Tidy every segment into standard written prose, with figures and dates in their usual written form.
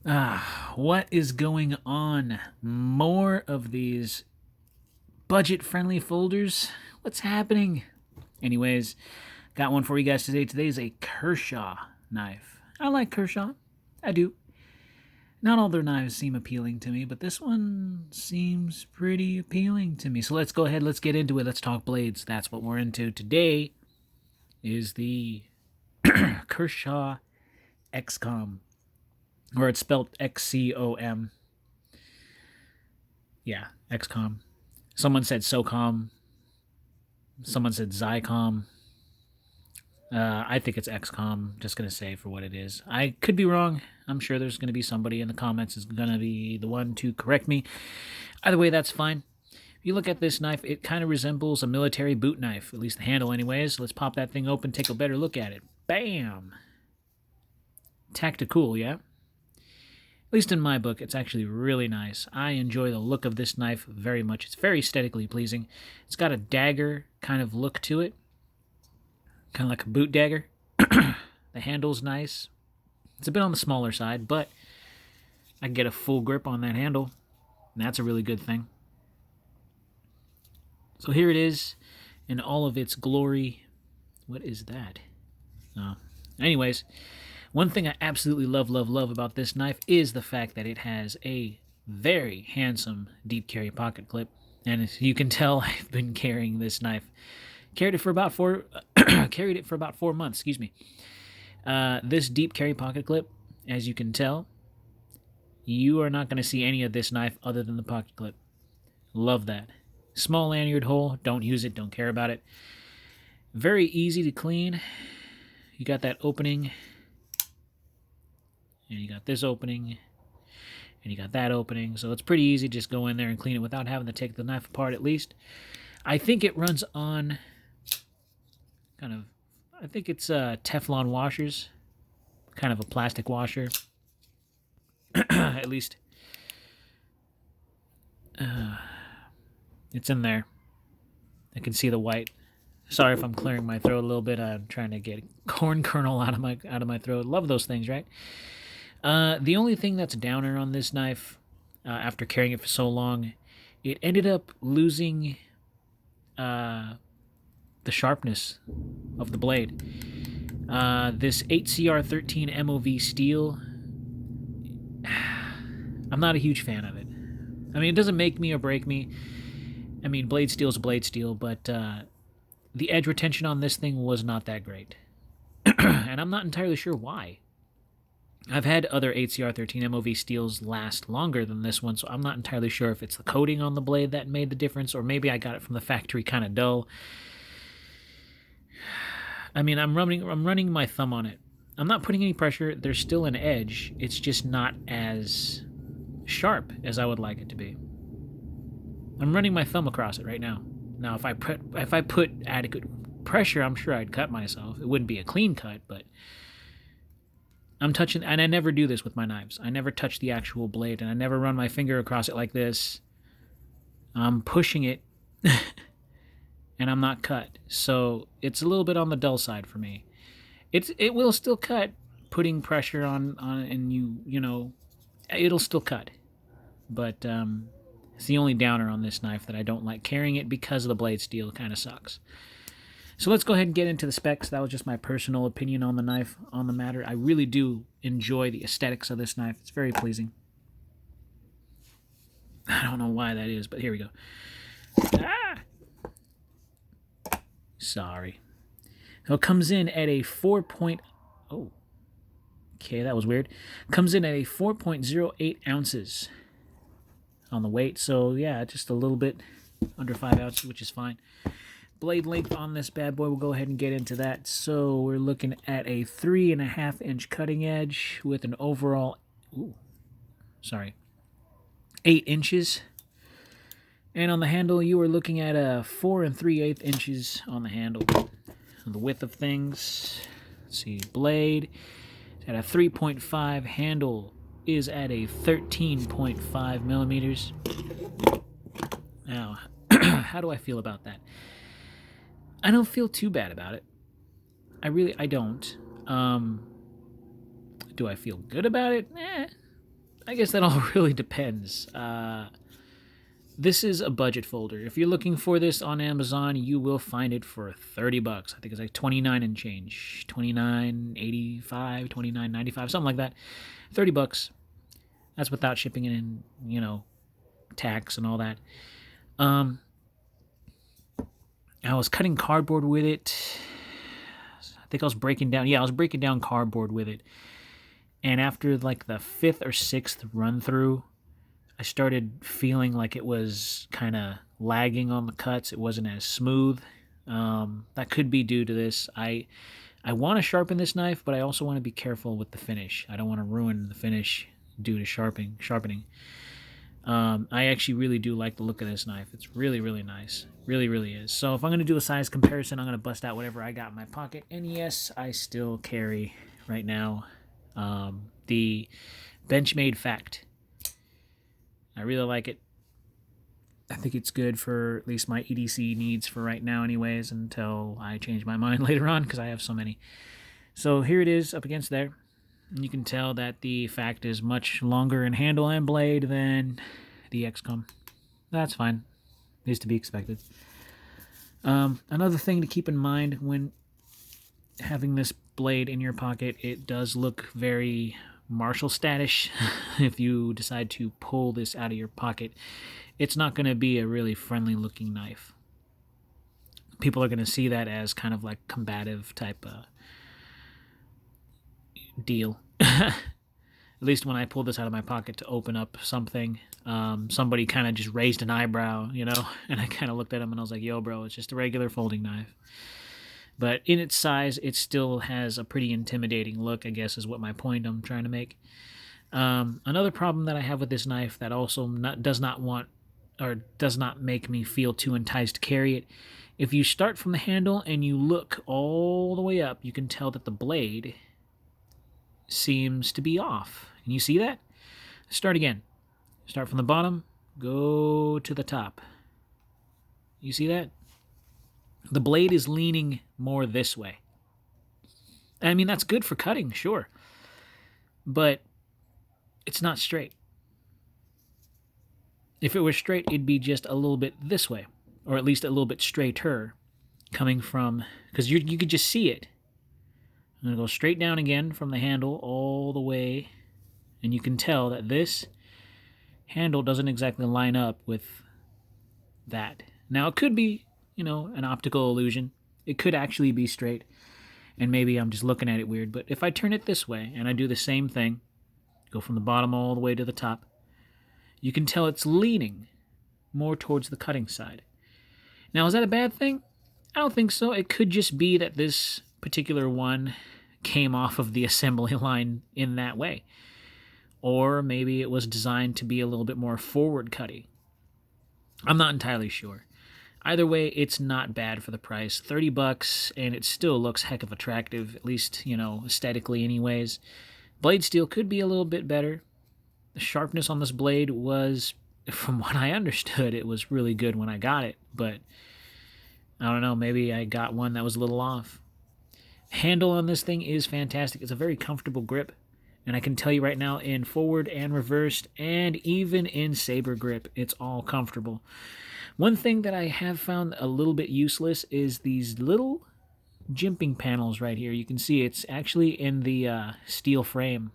What is going on? More of these budget-friendly folders? What's happening? Anyways, got one for you guys today. Today is a Kershaw knife. I like Kershaw. I do. Not all their knives seem appealing to me, but this one seems pretty appealing to me. So let's go ahead, let's get into it. Let's talk blades. That's what we're into. Today is the Kershaw XCOM, or it's spelled XCOM. Yeah, XCOM. Someone said SOCOM. Someone said Zycom. I think it's XCOM. Just going to say for what it is. I could be wrong. I'm sure there's going to be somebody in the comments is going to be the one to correct me. Either way, that's fine. If you look at this knife, it kind of resembles a military boot knife, at least the handle anyways. Let's pop that thing open, take a better look at it. Bam! Tactical, yeah? At least in my book, it's actually really nice. I enjoy the look of this knife very much. It's very aesthetically pleasing. It's got a dagger kind of look to it. Kind of like a boot dagger. The handle's nice. It's a bit on the smaller side, but I can get a full grip on that handle. And that's a really good thing. So here it is in all of its glory. What is that? Anyways, one thing I absolutely love about this knife is the fact that it has a very handsome deep carry pocket clip. And as you can tell, I've been carrying this knife. Carried it for about 4 months, excuse me. This deep carry pocket clip, as you can tell, you are not going to see any of this knife other than the pocket clip. Love that. Small lanyard hole, don't use it, don't care about it. Very easy to clean. You got that opening, and you got this opening, and you got that opening. So it's pretty easy. Just go in there and clean it without having to take the knife apart at least. I think it runs on I think it's Teflon washers. Kind of a plastic washer. At least. It's in there. I can see the white. Sorry if I'm clearing my throat a little bit. I'm trying to get corn kernel out of my throat. Love those things, right? The only thing that's downer on this knife, after carrying it for so long, it ended up losing the sharpness of the blade. This 8CR13 MOV steel, I'm not a huge fan of it. I mean, it doesn't make me or break me. I mean, blade steel is blade steel, but the edge retention on this thing was not that great. And I'm not entirely sure why. I've had other 8CR13 MOV steels last longer than this one, so I'm not entirely sure if it's the coating on the blade that made the difference, or maybe I got it from the factory kind of dull. I mean, I'm running my thumb on it. I'm not putting any pressure. There's still an edge. It's just not as sharp as I would like it to be. I'm running my thumb across it right now. Now, if I put adequate pressure, I'm sure I'd cut myself. It wouldn't be a clean cut, but I'm touching, and I never do this with my knives. I never touch the actual blade, and I never run my finger across it like this. I'm pushing it, and I'm not cut. So it's a little bit on the dull side for me. It will still cut, putting pressure on and you know, it'll still cut. But it's the only downer on this knife that I don't like carrying it because of the blade steel. It kind of sucks. So let's go ahead and get into the specs. That was just my personal opinion on the knife, on the matter. I really do enjoy the aesthetics of this knife. It's very pleasing. I don't know why that is, but here we go. Sorry. So it comes in at a 4. Oh. Okay, that was weird. Comes in at a 4.08 ounces on the weight. So, yeah, just a little bit under 5 ounces, which is fine. Blade length on this bad boy, we'll go ahead and get into that. So we're looking at a 3.5 inch cutting edge with an overall, 8 inches. And on the handle, you are looking at a 4 3/8 inches on the handle. The width of things, let's see, blade at a 3.5, handle is at a 13.5 millimeters. Now, how do I feel about that? I don't feel too bad about it. I don't. Do I feel good about it? I guess that all really depends. This is a budget folder. If you're looking for this on Amazon, you will find it for $30. I think it's like 29 and change. 29.85, 29.95, something like that. $30. That's without shipping and, tax and all that. I was cutting cardboard with it. I think I was breaking down cardboard with it. And after like the 5th or 6th run through, I started feeling like it was kind of lagging on the cuts. It wasn't as smooth. That could be due to this. I want to sharpen this knife, but I also want to be careful with the finish. I don't want to ruin the finish due to sharpening. I actually really do like the look of this knife. It's really, really nice. Really, really is. So if I'm going to do a size comparison, I'm going to bust out whatever I got in my pocket. And yes, I still carry right now the Benchmade Fact. I really like it. I think it's good for at least my EDC needs for right now anyways, until I change my mind later on, because I have so many. So here it is up against there. And you can tell that the Fact is much longer in handle and blade than the XCOM. That's fine. Is to be expected. Another thing to keep in mind when having this blade in your pocket, it does look very Marshall statish. If you decide to pull this out of your pocket, it's not going to be a really friendly looking knife. People are going to see that as kind of like combative type deal. At least when I pulled this out of my pocket to open up something, somebody kind of just raised an eyebrow, and I kind of looked at him and I was like, yo, bro, it's just a regular folding knife. But in its size, it still has a pretty intimidating look, I guess, is what my point I'm trying to make. Another problem that I have with this knife that also does not make me feel too enticed to carry it. If you start from the handle and you look all the way up, you can tell that the blade seems to be off. Can you see that? Start again. Start from the bottom, go to the top. You see that? The blade is leaning more this way. I mean, that's good for cutting, sure. But it's not straight. If it were straight, it'd be just a little bit this way, or at least a little bit straighter, coming from, because you could just see it. I'm going to go straight down again from the handle all the way, and you can tell that this handle doesn't exactly line up with that. Now, it could be, an optical illusion. It could actually be straight, and maybe I'm just looking at it weird. But if I turn it this way, and I do the same thing, go from the bottom all the way to the top, you can tell it's leaning more towards the cutting side. Now, is that a bad thing? I don't think so. It could just be that this particular one came off of the assembly line in that way. Or maybe it was designed to be a little bit more forward cutting. I'm not entirely sure. Either way, it's not bad for the price. $30, and it still looks heck of attractive, at least, aesthetically anyways. Blade steel could be a little bit better. The sharpness on this blade was, from what I understood, it was really good when I got it, but I don't know, maybe I got one that was a little off. Handle on this thing is fantastic. It's a very comfortable grip, and I can tell you right now, in forward and reversed, and even in saber grip, it's all comfortable. One thing that I have found a little bit useless is these little jimping panels right here. You can see it's actually in the steel frame.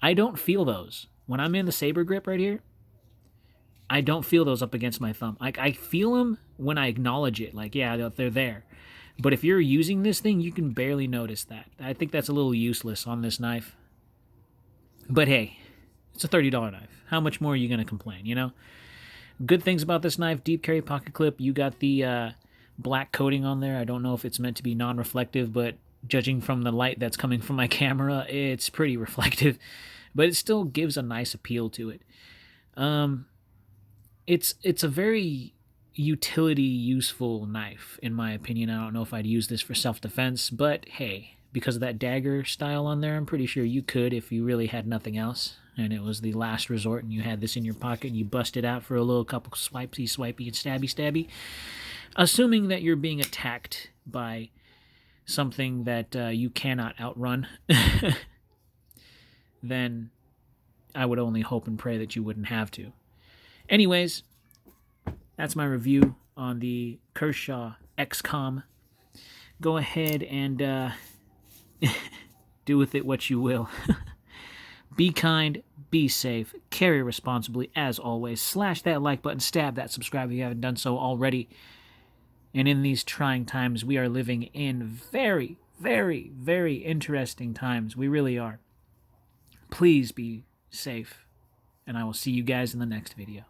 I don't feel those. When I'm in the saber grip right here, I don't feel those up against my thumb. I feel them when I acknowledge it. Like, yeah, they're there. But if you're using this thing, you can barely notice that. I think that's a little useless on this knife. But hey, it's a $30 knife. How much more are you going to complain, Good things about this knife: deep carry pocket clip. You got the black coating on there. I don't know if it's meant to be non-reflective, but judging from the light that's coming from my camera, it's pretty reflective. But it still gives a nice appeal to it. It's a very utility useful knife, in my opinion. I don't know if I'd use this for self-defense, but hey, because of that dagger style on there, I'm pretty sure you could if you really had nothing else and it was the last resort and you had this in your pocket and you bust it out for a little couple swipey and stabby, assuming that you're being attacked by something that you cannot outrun. then I would only hope and pray that you wouldn't have to. Anyways, that's my review on the Kershaw XCOM. Go ahead and do with it what you will. Be kind, be safe, carry responsibly, as always. Slash that like button, stab that subscribe if you haven't done so already. And in these trying times, we are living in very, very, very interesting times. We really are. Please be safe, and I will see you guys in the next video.